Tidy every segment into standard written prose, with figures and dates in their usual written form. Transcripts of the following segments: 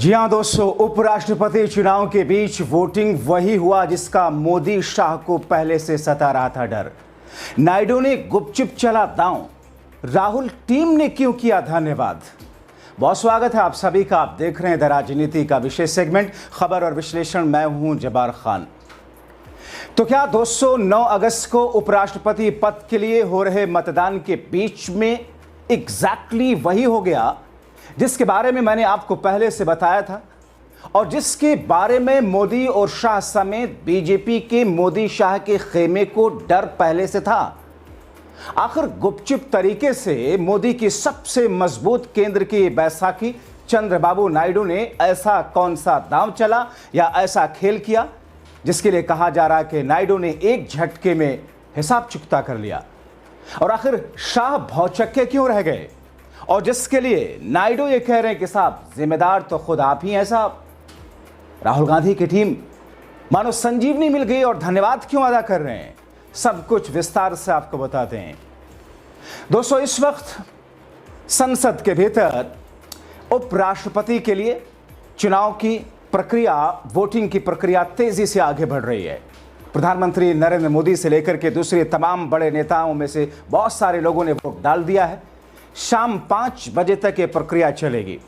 जी हां दोस्तों, उपराष्ट्रपति चुनाव के बीच वोटिंग वही हुआ जिसका मोदी शाह को पहले से सता रहा था डर। नायडू ने गुपचुप चला दांव, राहुल टीम ने क्यों किया धन्यवाद। बहुत स्वागत है आप सभी का। आप देख रहे हैं द राजनीति का विशेष सेगमेंट खबर और विश्लेषण। मैं हूं जब्बार खान। तो क्या दोस्तों 9 अगस्त को उपराष्ट्रपति पद के लिए हो रहे मतदान के बीच में एग्जैक्टली वही हो गया जिसके बारे में मैंने आपको पहले से बताया था और जिसके बारे में मोदी और शाह समेत बीजेपी के मोदी शाह के खेमे को डर पहले से था। आखिर गुपचुप तरीके से मोदी की सबसे मजबूत केंद्र की बैसाखी चंद्रबाबू नायडू ने ऐसा कौन सा दांव चला या ऐसा खेल किया जिसके लिए कहा जा रहा है कि नायडू ने एक झटके में हिसाब चुकता कर लिया। और आखिर शाह भौचक्के क्यों रह गए और जिसके लिए नायडू ये कह रहे हैं कि साहब जिम्मेदार तो खुद आप ही हैं साहब। राहुल गांधी की टीम मानो संजीवनी मिल गई और धन्यवाद क्यों अदा कर रहे हैं, सब कुछ विस्तार से आपको बताते हैं। दोस्तों इस वक्त संसद के भीतर उपराष्ट्रपति के लिए चुनाव की प्रक्रिया, वोटिंग की प्रक्रिया तेजी से आगे बढ़ रही है। प्रधानमंत्री नरेंद्र मोदी से लेकर के दूसरे तमाम बड़े नेताओं में से बहुत सारे लोगों ने वोट डाल दिया है। शाम 5 बजे तक ये प्रक्रिया चलेगी।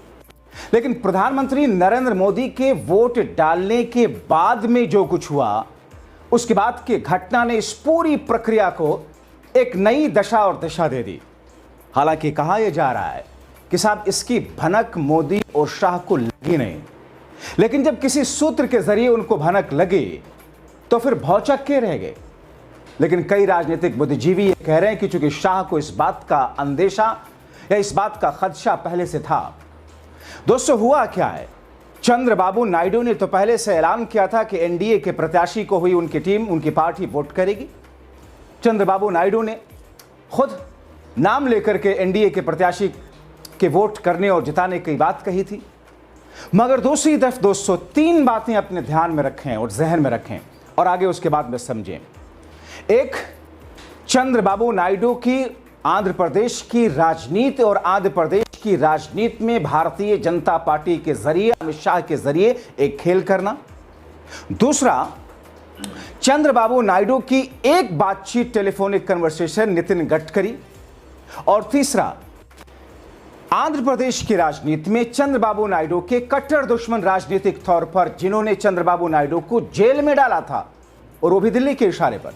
लेकिन प्रधानमंत्री नरेंद्र मोदी के वोट डालने के बाद में जो कुछ हुआ, उसके बाद की घटना ने इस पूरी प्रक्रिया को एक नई दशा और दिशा दे दी। हालांकि कहा यह जा रहा है कि साहब इसकी भनक मोदी और शाह को लगी नहीं, लेकिन जब किसी सूत्र के जरिए उनको भनक लगी तो फिर भौचक्के रह गए। लेकिन कई राजनीतिक बुद्धिजीवी ये कह रहे हैं कि चूंकि शाह को इस बात का अंदेशा या इस बात का खदशा पहले से था। दोस्तों हुआ क्या है, चंद्रबाबू नायडू ने तो पहले से ऐलान किया था कि एनडीए के प्रत्याशी को हुई उनकी टीम, उनकी पार्टी वोट करेगी। चंद्रबाबू नायडू ने खुद नाम लेकर के एनडीए के प्रत्याशी के वोट करने और जिताने की बात कही थी। मगर दूसरी तरफ दोस्तों 3 बातें अपने ध्यान में रखें और जहन में रखें और आगे उसके बाद में समझें। एक, चंद्रबाबू नायडू की आंध्र प्रदेश की राजनीति और आंध्र प्रदेश की राजनीति में भारतीय जनता पार्टी के जरिए, अमित शाह के जरिए एक खेल करना। दूसरा, चंद्रबाबू नायडू की एक बातचीत, टेलीफोनिक कन्वर्सेशन नितिन गडकरी। और तीसरा, आंध्र प्रदेश की राजनीति में चंद्रबाबू नायडू के कट्टर दुश्मन राजनीतिक तौर पर जिन्होंने चंद्रबाबू नायडू को जेल में डाला था और वो भी दिल्ली के इशारे पर,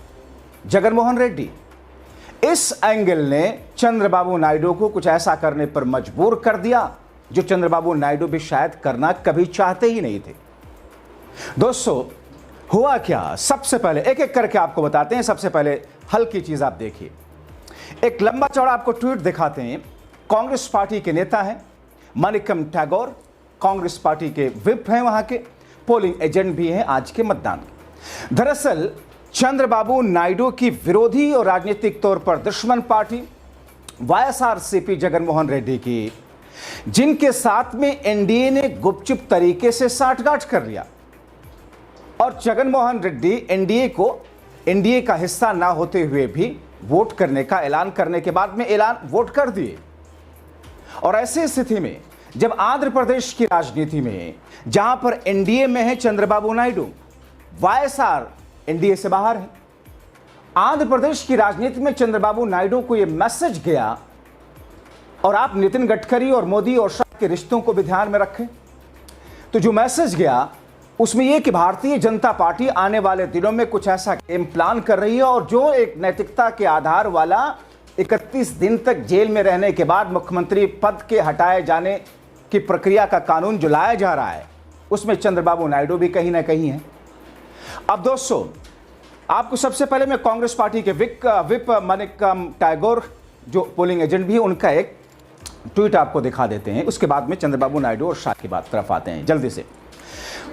जगनमोहन रेड्डी। इस एंगल ने चंद्रबाबू नायडू को कुछ ऐसा करने पर मजबूर कर दिया जो चंद्रबाबू नायडू भी शायद करना कभी चाहते ही नहीं थे। दोस्तों हुआ क्या, सबसे पहले एक एक करके आपको बताते हैं। सबसे पहले हल्की चीज आप देखिए, एक लंबा चौड़ा आपको ट्वीट दिखाते हैं। कांग्रेस पार्टी के नेता हैं मनिकम टैगोर, कांग्रेस पार्टी के विप हैं, वहां के पोलिंग एजेंट भी हैं आज के मतदान के। दरअसल चंद्रबाबू नायडू की विरोधी और राजनीतिक तौर पर दुश्मन पार्टी वाईएसआरसीपी जगनमोहन रेड्डी की, जिनके साथ में एनडीए ने गुपचुप तरीके से साठगांठ कर लिया और जगनमोहन रेड्डी एनडीए का हिस्सा ना होते हुए भी वोट करने का ऐलान करने के बाद में वोट कर दिए। और ऐसी स्थिति में जब आंध्र प्रदेश की राजनीति में, जहां पर एनडीए में है चंद्रबाबू नायडू, वाईएसआर एनडीए से बाहर है, आंध्र प्रदेश की राजनीति में चंद्रबाबू नायडू को यह मैसेज गया। और आप नितिन गडकरी और मोदी और शाह के रिश्तों को भी ध्यान में रखें तो जो मैसेज गया उसमें यह कि भारतीय जनता पार्टी आने वाले दिनों में कुछ ऐसा गेम प्लान कर रही है और जो एक नैतिकता के आधार वाला 31 दिन तक जेल में रहने के बाद मुख्यमंत्री पद के हटाए जाने की प्रक्रिया का कानून जो लाया जा रहा है उसमें चंद्रबाबू नायडू भी कहीं ना कहीं है। अब दोस्तों आपको सबसे पहले मैं कांग्रेस पार्टी के विप मनिकम टैगोर जो पोलिंग एजेंट भी है, उनका एक ट्वीट आपको दिखा देते हैं। उसके बाद में चंद्रबाबू नायडू और शाह की बात तरफ आते हैं जल्दी से।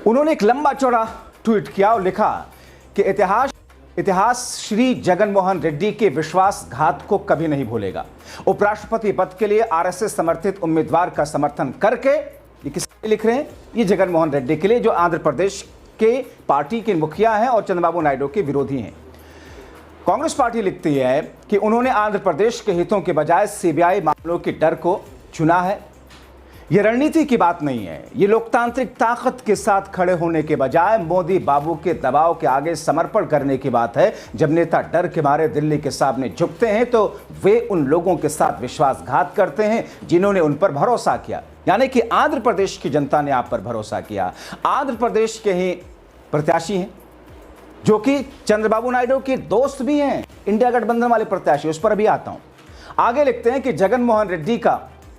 उन्होंने एक लंबा चौड़ा ट्वीट किया और लिखा कि इतिहास श्री जगनमोहन रेड्डी के विश्वासघात को कभी नहीं भूलेगा। उपराष्ट्रपति पद के लिए आरएसएस समर्थित उम्मीदवार का समर्थन करके, ये किसके लिख रहे हैं, ये जगनमोहन रेड्डी के लिए जो आंध्र प्रदेश के पार्टी के मुखिया हैं और चंद्रबाबू नायडू के विरोधी हैं। कांग्रेस पार्टी लिखती है कि उन्होंने आंध्र प्रदेश के हितों के बजाय सीबीआई मामलों के डर को चुना है। ये रणनीति की बात नहीं है, ये लोकतांत्रिक ताकत के साथ खड़े होने के बजाय मोदी बाबू के दबाव के आगे समर्पण करने की बात है। जब नेता डर के मारे दिल्ली के सामने झुकते हैं तो वे उन लोगों के साथ विश्वासघात करते हैं जिन्होंने उन पर भरोसा किया, यानी कि आंध्र प्रदेश की जनता ने आप पर भरोसा किया। आंध्र प्रदेश के ही प्रत्याशी हैं जो कि चंद्रबाबू नायडू के दोस्त भी हैं, इंडिया गठबंधन वाले प्रत्याशी, उस पर अभी आता हूं। आगे लिखते हैं कि जगन मोहन रेड्डी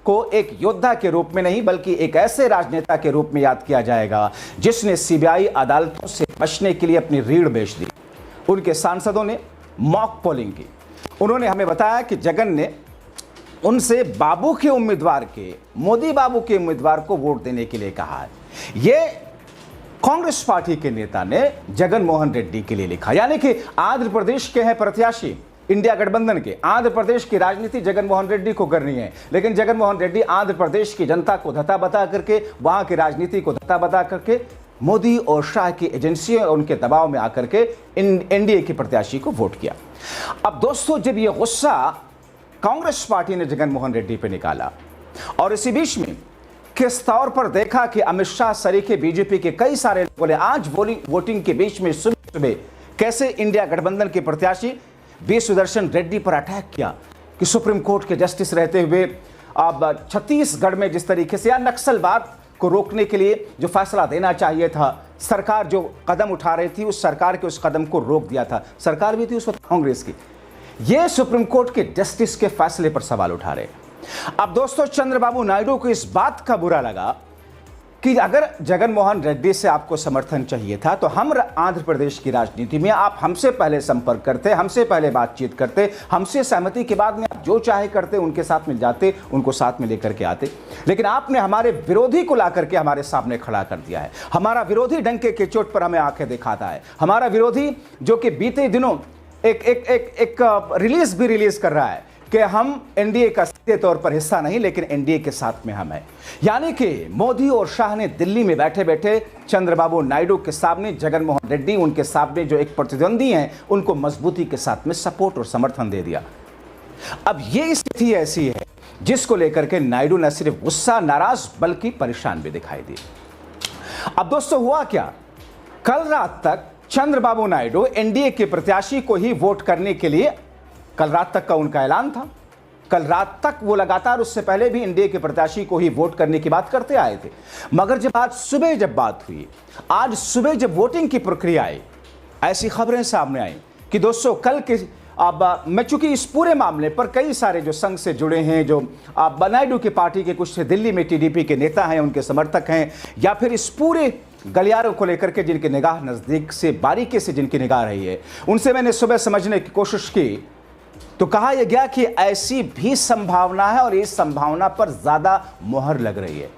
को एक योद्धा के रूप में नहीं बल्कि एक ऐसे राजनेता के रूप में याद किया जाएगा जिसने सीबीआई अदालतों से बचने के लिए अपनी रीढ़ बेच दी। उनके सांसदों ने मॉक पोलिंग की। उन्होंने हमें बताया कि जगन ने उनसे बाबू के उम्मीदवार के, मोदी बाबू के उम्मीदवार को वोट देने के लिए कहा है। यह कांग्रेस पार्टी के नेता ने जगन मोहन रेड्डी के लिए लिखा, यानी कि आंध्र प्रदेश के हैं प्रत्याशी इंडिया गठबंधन के। आंध्र प्रदेश की राजनीति जगन मोहन रेड्डी को करनी है, लेकिन जगन मोहन रेड्डी आंध्र प्रदेश की जनता को धता बता करके, वहां की राजनीति को धता बता करके मोदी और शाह की एजेंसियों और उनके दबाव में आकर के एनडीए के प्रत्याशी को वोट किया। अब दोस्तों, जब यह गुस्सा कांग्रेस पार्टी ने जगन मोहन रेड्डी पे निकाला और इसी बीच में किस तौर पर देखा कि अमित शाह सरीखे बीजेपी के कई सारे लोगों ने आज वोटिंग के बीच में सुबह कैसे इंडिया गठबंधन के प्रत्याशी वी सुदर्शन रेड्डी पर अटैक किया कि सुप्रीम कोर्ट के जस्टिस रहते हुए अब छत्तीसगढ़ में जिस तरीके से या नक्सलवाद को रोकने के लिए जो फैसला देना चाहिए था, सरकार जो कदम उठा रही थी उस सरकार के उस कदम को रोक दिया था। सरकार भी थी उस वक्त कांग्रेस की। ये सुप्रीम कोर्ट के जस्टिस के फैसले पर सवाल उठा रहे। अब दोस्तों, चंद्रबाबू नायडू को इस बात का बुरा लगा कि अगर जगन मोहन रेड्डी से आपको समर्थन चाहिए था तो हम आंध्र प्रदेश की राजनीति में आप हमसे पहले संपर्क करते, हमसे पहले बातचीत करते, हमसे सहमति के बाद में आप जो चाहे करते, उनके साथ में जाते, उनको साथ में लेकर के आते। लेकिन आपने हमारे विरोधी को ला करके हमारे सामने खड़ा कर दिया है। हमारा विरोधी डंके के चोट पर हमें आंखें दिखाता है। हमारा विरोधी जो कि बीते दिनों एक रिलीज भी रिलीज कर रहा है कि हम एनडीए का सीधे तौर पर हिस्सा नहीं लेकिन एनडीए के साथ में हम हैं। यानी कि मोदी और शाह ने दिल्ली में बैठे बैठे चंद्रबाबू नायडू के सामने जगन मोहन रेड्डी, उनके सामने जो एक प्रतिद्वंदी हैं, उनको मजबूती के साथ में सपोर्ट और समर्थन दे दिया। अब ये स्थिति ऐसी है जिसको लेकर के नायडू न सिर्फ गुस्सा, नाराज बल्कि परेशान भी दिखाई दी। अब दोस्तों, हुआ क्या, कल रात तक चंद्रबाबू नायडू एनडीए के प्रत्याशी को ही वोट करने के लिए, कल रात तक का उनका ऐलान था। कल रात तक वो लगातार उससे पहले भी एनडीए के प्रत्याशी को ही वोट करने की बात करते आए थे। मगर जब आज सुबह जब बात हुई, आज सुबह जब वोटिंग की प्रक्रिया आई, ऐसी खबरें सामने आई कि दोस्तों कल के अब मैं चूंकि इस पूरे मामले पर कई सारे जो संघ से जुड़े हैं, जो नायडू की पार्टी के कुछ दिल्ली में टीडीपी के नेता हैं, उनके समर्थक हैं, या फिर इस पूरे गलियारों को लेकर के जिनकी निगाह नजदीक से बारीकी से जिनकी निगाह रही है, उनसे मैंने सुबह समझने की कोशिश की तो कहा यह गया कि ऐसी भी संभावना है और इस संभावना पर ज्यादा मोहर लग रही है।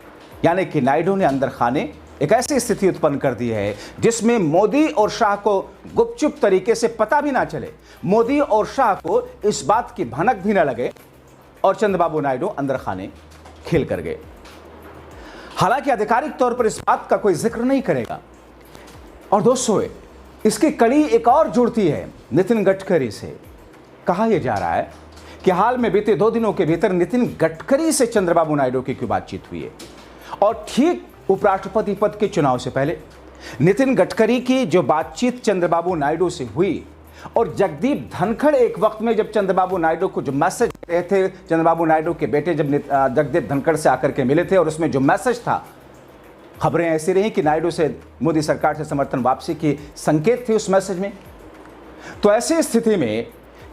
यानी कि नायडू ने अंदर खाने एक ऐसी स्थिति उत्पन्न कर दी है जिसमें मोदी और शाह को गुपचुप तरीके से पता भी ना चले, मोदी और शाह को इस बात की भनक भी ना लगे और चंद्रबाबू नायडू अंदर खाने खेल कर गए। हालांकि आधिकारिक तौर पर इस बात का कोई जिक्र नहीं करेगा। और दोस्तों, इसकी कड़ी एक और जुड़ती है नितिन गडकरी से। कहा यह जा रहा है कि हाल में बीते 2 दिनों के भीतर नितिन गडकरी से चंद्रबाबू नायडू की क्यों बातचीत हुई है। और ठीक उपराष्ट्रपति पद के चुनाव से पहले नितिन गडकरी की जो बातचीत चंद्रबाबू नायडू से हुई, और जगदीप धनखड़ एक वक्त में जब चंद्रबाबू नायडू को जो मैसेज दे रहे थे, चंद्रबाबू नायडू के बेटे जब जगदीप धनखड़ से आकर के मिले थे और उसमें जो मैसेज था, खबरें ऐसी रही कि नायडू से मोदी सरकार से समर्थन वापसी की संकेत थे उस मैसेज में। तो ऐसी स्थिति में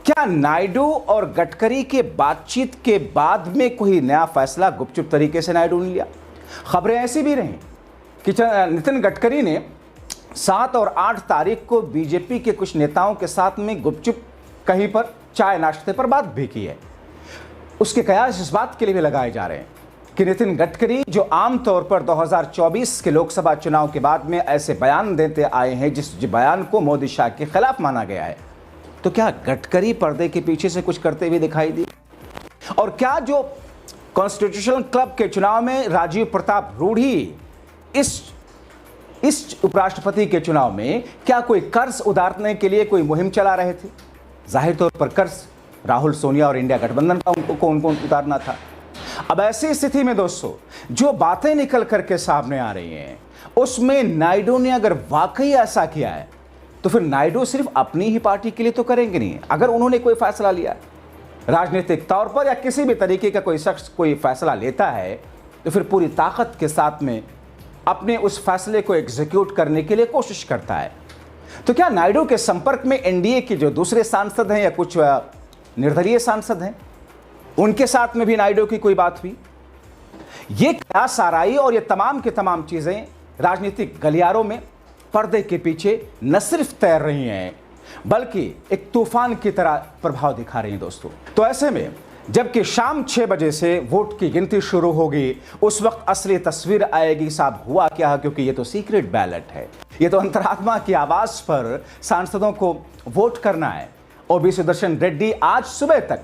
क्या नायडू और गडकरी के बातचीत के बाद में कोई नया फैसला गुपचुप तरीके से नायडू ने लिया? खबरें ऐसी भी रहीं कि नितिन गडकरी ने 7 और 8 तारीख को बीजेपी के कुछ नेताओं के साथ में गुपचुप कहीं पर चाय नाश्ते पर बात भी की है। उसके कयास इस बात के लिए भी लगाए जा रहे हैं कि नितिन गडकरी जो आमतौर पर 2024 के लोकसभा चुनाव के बाद में ऐसे बयान देते आए हैं जिस बयान को मोदी शाह के खिलाफ माना गया है, तो क्या गडकरी पर्दे के पीछे से कुछ करते हुए दिखाई दिए? और क्या जो कॉन्स्टिट्यूशनल क्लब के चुनाव में राजीव प्रताप रूढ़ी इस उपराष्ट्रपति के चुनाव में क्या कोई कर्ज उतारने के लिए कोई मुहिम चला रहे थे? जाहिर तौर पर कर्ज राहुल, सोनिया और इंडिया गठबंधन का उनको उतारना था। अब ऐसी स्थिति में दोस्तों जो बातें निकल करके सामने आ रही हैं उसमें नायडू ने अगर वाकई ऐसा किया है तो फिर नायडू सिर्फ अपनी ही पार्टी के लिए तो करेंगे नहीं। अगर उन्होंने कोई फैसला लिया राजनीतिक तौर पर या किसी भी तरीके का कोई शख्स कोई फैसला लेता है तो फिर पूरी ताकत के साथ में अपने उस फैसले को एग्जीक्यूट करने के लिए कोशिश करता है। तो क्या नायडू के संपर्क में एनडीए के जो दूसरे सांसद हैं या कुछ निर्दलीय सांसद हैं उनके साथ में भी नायडू की कोई बात हुई? ये क्या साराई और ये तमाम की तमाम चीजें राजनीतिक गलियारों में पर्दे के पीछे न सिर्फ तैर रही हैं बल्कि एक तूफान की तरह प्रभाव दिखा रही हैं दोस्तों। तो ऐसे में जबकि शाम 6 बजे से वोट की गिनती शुरू होगी उस वक्त असली तस्वीर आएगी साहब हुआ क्या, क्योंकि ये तो सीक्रेट बैलेट है, ये तो अंतरात्मा की आवाज पर सांसदों को वोट करना है। और बी सुदर्शन रेड्डी आज सुबह तक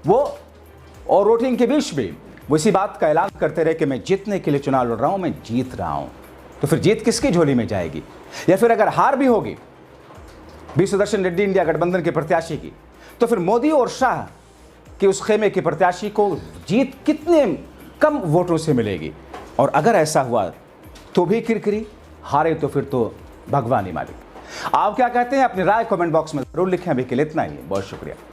वो और वोटिंग के बीच भी वो इसी बात का ऐलान करते रहे कि मैं जीतने के लिए चुनाव लड़ रहा हूं, मैं जीत रहा हूं। तो फिर जीत किसकी झोली में जाएगी? या फिर अगर हार भी होगी बी सुदर्शन रेड्डी इंडिया गठबंधन के प्रत्याशी की तो फिर मोदी और शाह के उस खेमे के प्रत्याशी को जीत कितने कम वोटों से मिलेगी? और अगर ऐसा हुआ तो भी किरकिरी, हारे तो फिर तो भगवान ही मालिक। आप क्या कहते हैं? अपनी राय कमेंट बॉक्स में जरूर लिखें। अभी के लिए इतना ही, बहुत शुक्रिया।